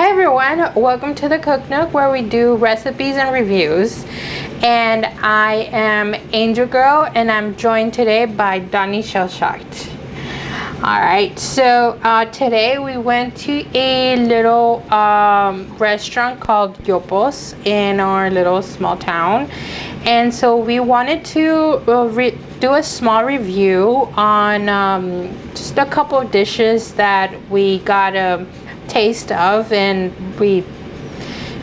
Hi everyone, welcome to the Cook Nook where we do recipes and reviews. And I am Angel Girl and I'm joined today by Donnie Shellshocked. Alright, so today we went to a little restaurant called Yopos in our little small town. And so we wanted to do a small review on just a couple of dishes that we got a taste of, and we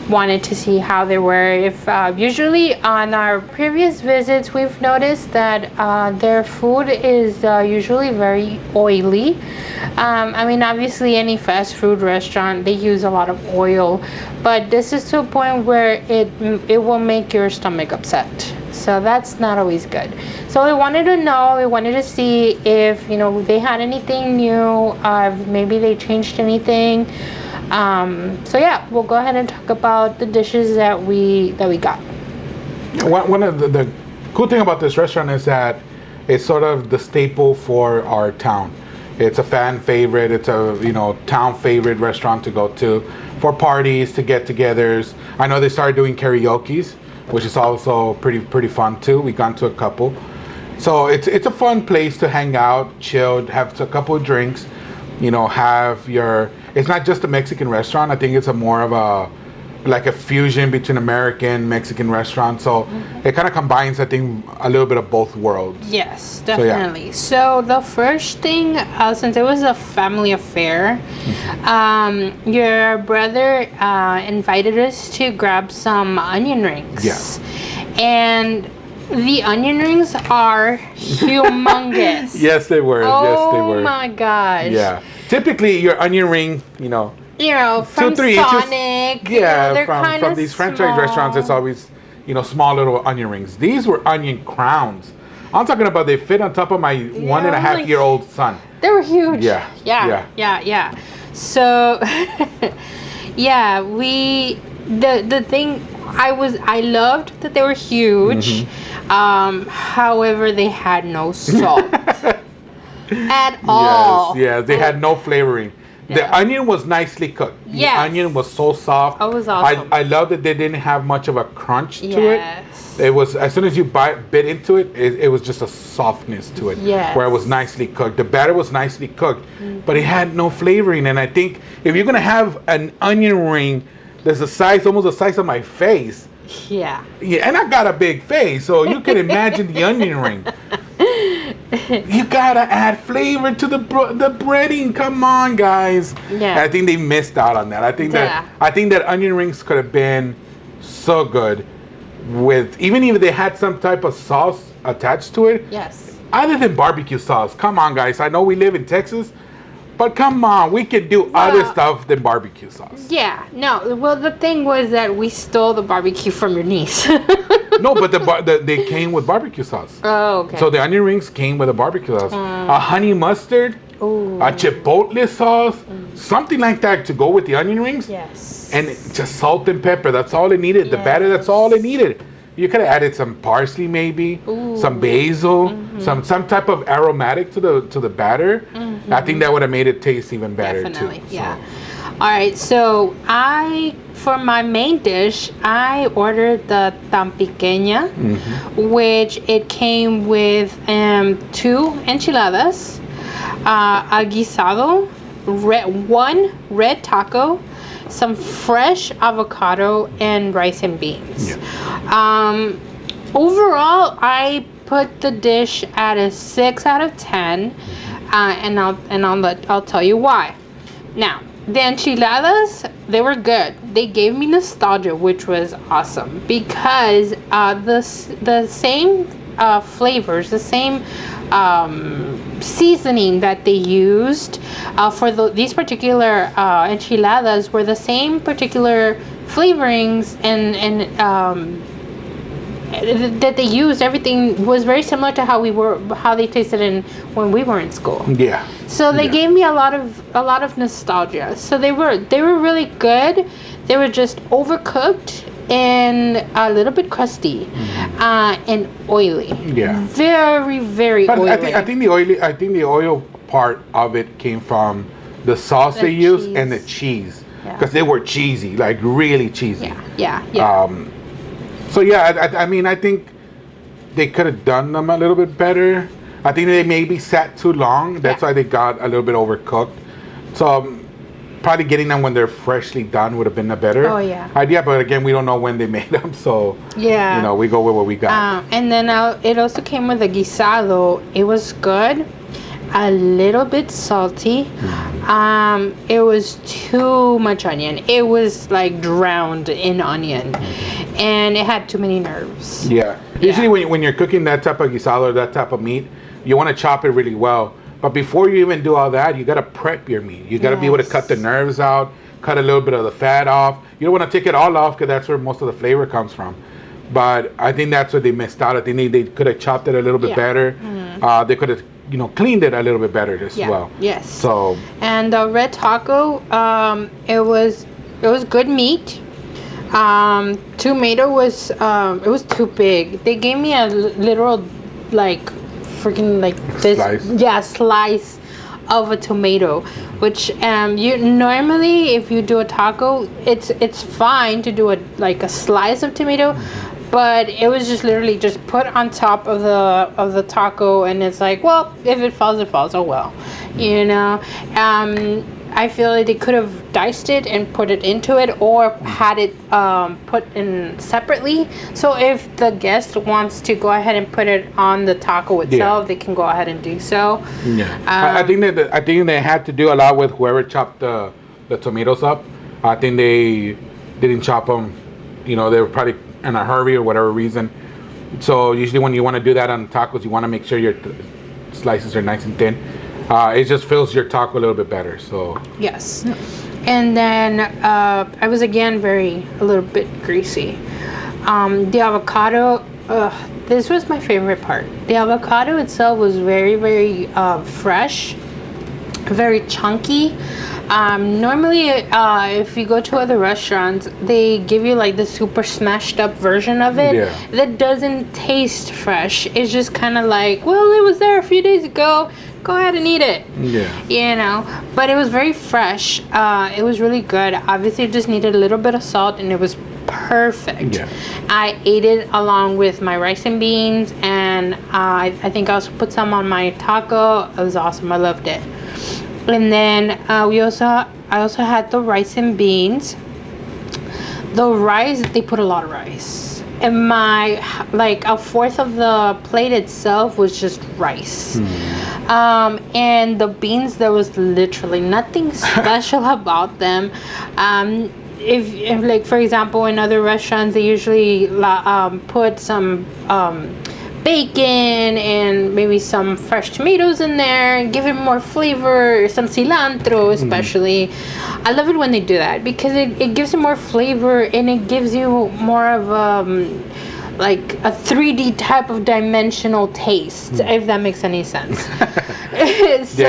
wanted to see how they were. If usually on our previous visits we've noticed that their food is usually very oily. I mean, obviously any fast food restaurant, they use a lot of oil, but this is to a point where it will make your stomach upset, so that's not always good. So we wanted to see if they had anything new, maybe they changed anything. So yeah, we'll go ahead and talk about the dishes that we got. One of the cool thing about this restaurant is that it's sort of the staple for our town. It's a fan favorite. It's a town favorite restaurant to go to for parties, to get-togethers. I know they started doing karaoke's, which is also pretty fun too. We gone to a couple, so it's a fun place to hang out, chill, have a couple of drinks. Have your. It's not just a Mexican restaurant. I think it's a more of a fusion between American, Mexican restaurant. So it kind of combines, I think, a little bit of both worlds. Yes, definitely. So the first thing, since it was a family affair, your brother invited us to grab some onion rings. Yes. And the onion rings are humongous. Yes, they were. Yes, they were. Oh my gosh. Yeah. Typically, your onion ring, from 2-3 Sonic. inches. Yeah, they're from these franchise small restaurants, it's always small little onion rings. These were onion crowns. I'm talking about they fit on top of my 1.5-year-old son. They were huge. Yeah. So, yeah, the thing. I loved that they were huge. However, they had no salt at all. Yes, they had no flavoring. The onion was nicely cooked. The onion was so soft. It was awesome. I love that they didn't have much of a crunch to it. It was, as soon as you bit into it, it was just a softness to it. Where it was nicely cooked. The batter was nicely cooked, but it had no flavoring. And I think if you're gonna have an onion ring there's almost the size of my face. Yeah, and I got a big face, so you can imagine the onion ring. You gotta add flavor to the breading. Come on, guys. Yeah. And I think they missed out on that. I think that onion rings could have been so good with, even if they had some type of sauce attached to it. Yes. Other than barbecue sauce. Come on, guys. I know we live in Texas, but come on, we can do other stuff than barbecue sauce. Yeah, no. Well, the thing was that we stole the barbecue from your niece. No, but they came with barbecue sauce. Oh, okay. So the onion rings came with a barbecue sauce. A honey mustard, a chipotle sauce, something like that to go with the onion rings. Yes. And just salt and pepper. That's all it needed. The batter, that's all it needed. You could have added some parsley, maybe some basil, some type of aromatic to the batter. I think that would have made it taste even better. Definitely, too. Yeah. All right, so for my main dish, I ordered the tan pequeña, which it came with 2 enchiladas, a guisado, one red taco, some fresh avocado, and rice and beans. Overall, I put the dish at a 6 out of 10, and I'll tell you why. Now, the enchiladas, they were good. They gave me nostalgia, which was awesome, because the same flavors, the same seasoning that they used for these particular enchiladas were the same particular flavorings and that they used. Everything was very similar to how they tasted when we were in school. Yeah. So they gave me a lot of nostalgia. So they were really good. They were just overcooked and a little bit crusty, and oily. Yeah. Very, very oily. I think the oil part of it came from the sauce they used and the cheese. because they were cheesy, like really cheesy. Yeah. So yeah, I mean, I think they could have done them a little bit better. I think they maybe sat too long. That's why they got a little bit overcooked. So probably getting them when they're freshly done would have been a better idea. But again, we don't know when they made them, so we go with what we got. And then it also came with a guisado. It was good, a little bit salty. It was too much onion. It was like drowned in onion, and it had too many nerves. Yeah. Usually when you're cooking that type of guisado or that type of meat, you want to chop it really well. But before you even do all that, you got to prep your meat. You got to be able to cut the nerves out, cut a little bit of the fat off. You don't want to take it all off because that's where most of the flavor comes from. But I think that's what they missed out. I think they could have chopped it a little bit better. They could have, cleaned it a little bit better as well. Yes. So. And the red taco, it was good meat. Tomato was it was too big. They gave me a literal freaking this slice of a tomato, which you normally, if you do a taco, it's fine to do a slice of tomato, but it was just literally just put on top of the taco, and it's like, well, if it falls, it falls. Oh well, I feel like they could have diced it and put it into it, or had it put in separately. So if the guest wants to go ahead and put it on the taco itself, they can go ahead and do so. Yeah, I think they had to do a lot with whoever chopped the tomatoes up. I think they didn't chop them. They were probably in a hurry or whatever reason. So usually when you want to do that on tacos, you want to make sure your slices are nice and thin. It just fills your taco a little bit better. So yes, and then I was again a little bit greasy. The avocado, this was my favorite part. The avocado itself was very, very fresh, very chunky. Normally, if you go to other restaurants, they give you the super smashed up version of it that doesn't taste fresh. It's just kind of well, it was there a few days ago. Go ahead and eat it. But it was very fresh. It was really good. Obviously, it just needed a little bit of salt, and it was perfect. I ate it along with my rice and beans, and I think I also put some on my taco. It was awesome. I loved it. And then I also had the rice and beans. The rice, they put a lot of rice. And a fourth of the plate itself was just rice. And the beans, there was literally nothing special about them. If for example, in other restaurants, they usually put some bacon and maybe some fresh tomatoes in there, give it more flavor, some cilantro especially. I love it when they do that because it gives it more flavor, and it gives you more of a 3D type of dimensional taste, if that makes any sense. So,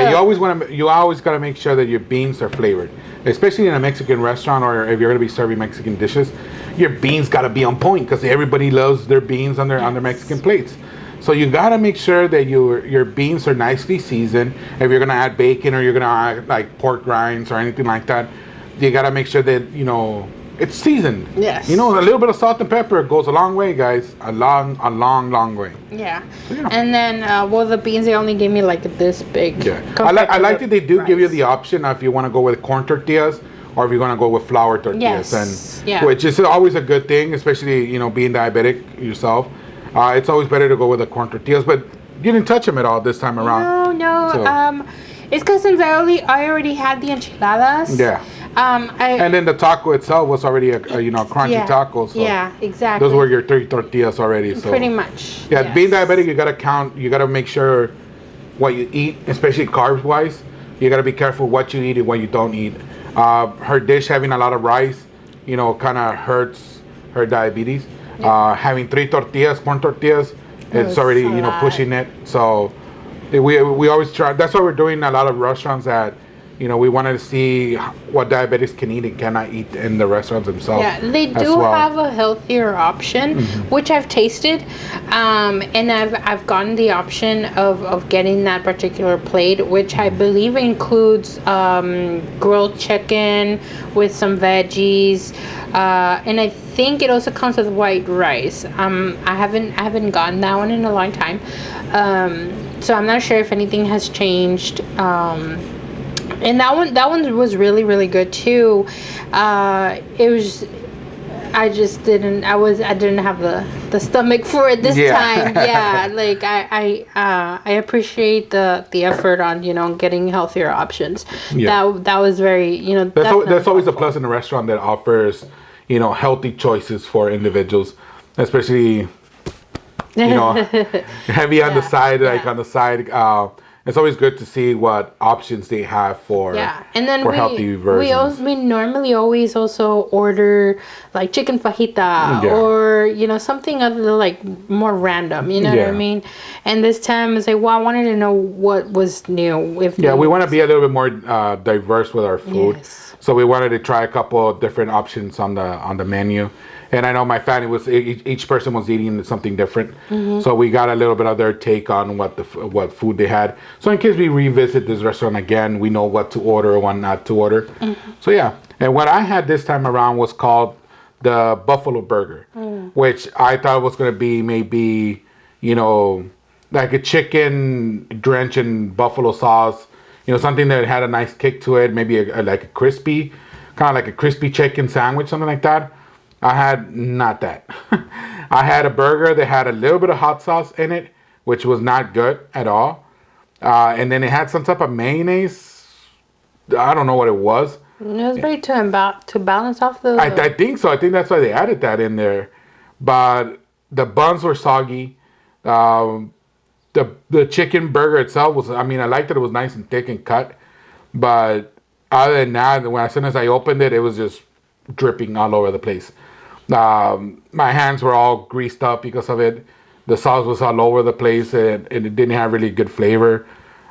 you always got to make sure that your beans are flavored, especially in a Mexican restaurant, or if you're going to be serving Mexican dishes. Your beans got to be on point because everybody loves their beans on their Mexican plates. So you got to make sure that your beans are nicely seasoned. If you're going to add bacon or you're going to add pork rinds or anything like that, you got to make sure that it's seasoned. Yes. A little bit of salt and pepper goes a long way, guys. A long way. Yeah. So, and then, the beans, they only gave me this big. Yeah. I like that they do give you the option if you want to go with corn tortillas or if you're going to go with flour tortillas. Yes. Which is always a good thing, especially, being diabetic yourself. It's always better to go with the corn tortillas, but you didn't touch them at all this time around. No. So. It's because since I already had the enchiladas. Yeah. And then the taco itself was already a crunchy taco. So yeah, exactly. Those were your 3 tortillas already. So pretty much. Yeah, yes. Being diabetic, you gotta count. You gotta make sure what you eat, especially carbs wise. You gotta be careful what you eat and what you don't eat. Her dish having a lot of rice, kind of hurts her diabetes. Yeah. Having 3 tortillas, corn tortillas, it's already pushing it. So we always try. That's why we're doing a lot of restaurants that we wanted to see what diabetics can eat and cannot eat in the restaurants themselves. Yeah, they do have a healthier option, which I've tasted, and I've gotten the option of getting that particular plate, which I believe includes grilled chicken with some veggies, and I think it also comes with white rice. I haven't gotten that one in a long time, so I'm not sure if anything has changed. And that one was really, really good too. It was, I didn't have the stomach for it this time. Yeah, like I appreciate the effort on getting healthier options. Yeah. That was very That's always a plus in a restaurant that offers healthy choices for individuals, especially heavy on the side, like on the side. It's always good to see what options they have for and then healthy versions. We normally always also order like chicken fajita or something other like more random. You know what I mean? And this time it's like, well, I wanted to know what was new. We want to be a little bit more diverse with our food. Yes. So we wanted to try a couple of different options on the menu. And I know my family was each person was eating something different, so we got a little bit of their take on what food they had. So in case we revisit this restaurant again, we know what to order or what not to order. So yeah, and what I had this time around was called the Buffalo Burger, which I thought was going to be maybe like a chicken drenched in buffalo sauce, something that had a nice kick to it, maybe like a crispy, kind of like a crispy chicken sandwich, something like that. I had not that. I had a burger that had a little bit of hot sauce in it, which was not good at all. And then it had some type of mayonnaise. I don't know what it was. It was very to balance off the... I think so. I think that's why they added that in there. But the buns were soggy. The chicken burger itself was... I mean, I liked that it was nice and thick and cut. But other than that, as soon as I opened it, it was just dripping all over the place. My hands were all greased up because of it. The sauce was all over the place, and it didn't have really good flavor.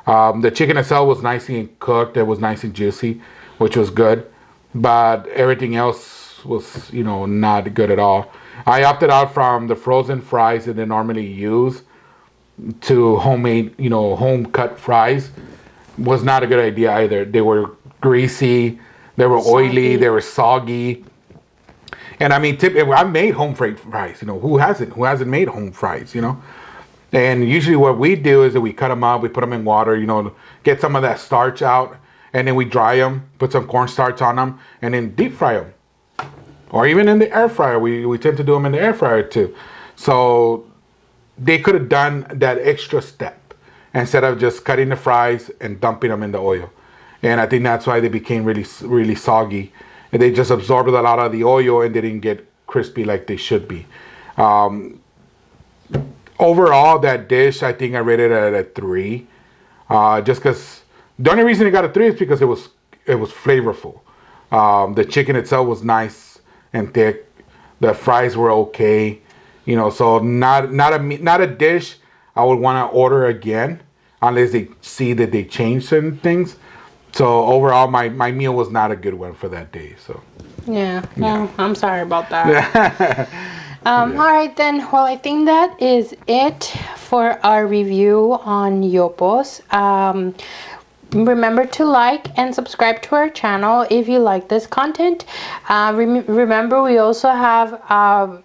The chicken itself was nicely cooked. It was nice and juicy, which was good. But everything else was, not good at all. I opted out from the frozen fries that they normally use to homemade, home cut fries. Was not a good idea either. They were greasy. They were oily. They were soggy. And I mean, I've made home fries. Who hasn't? Who hasn't made home fries? And usually what we do is that we cut them up, we put them in water, get some of that starch out, and then we dry them, put some cornstarch on them, and then deep fry them. Or even in the air fryer. We tend to do them in the air fryer too. So they could have done that extra step instead of just cutting the fries and dumping them in the oil. And I think that's why they became really, really soggy. And they just absorbed a lot of the oil and they didn't get crispy like they should be. Overall, that dish, I think I rated it at a 3. Just because the only reason it got a 3 is because it was flavorful. The chicken itself was nice and thick. The fries were okay. So not a dish I would want to order again unless they see that they changed certain things. So overall, my meal was not a good one for that day. So yeah. Well, I'm sorry about that. All right then. Well, I think that is it for our review on Yopos. Remember to like and subscribe to our channel if you like this content. Remember, we also have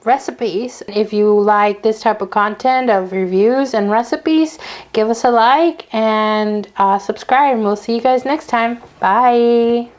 recipes. If you like this type of content of reviews and recipes, give us a like and subscribe. And we'll see you guys next time. Bye.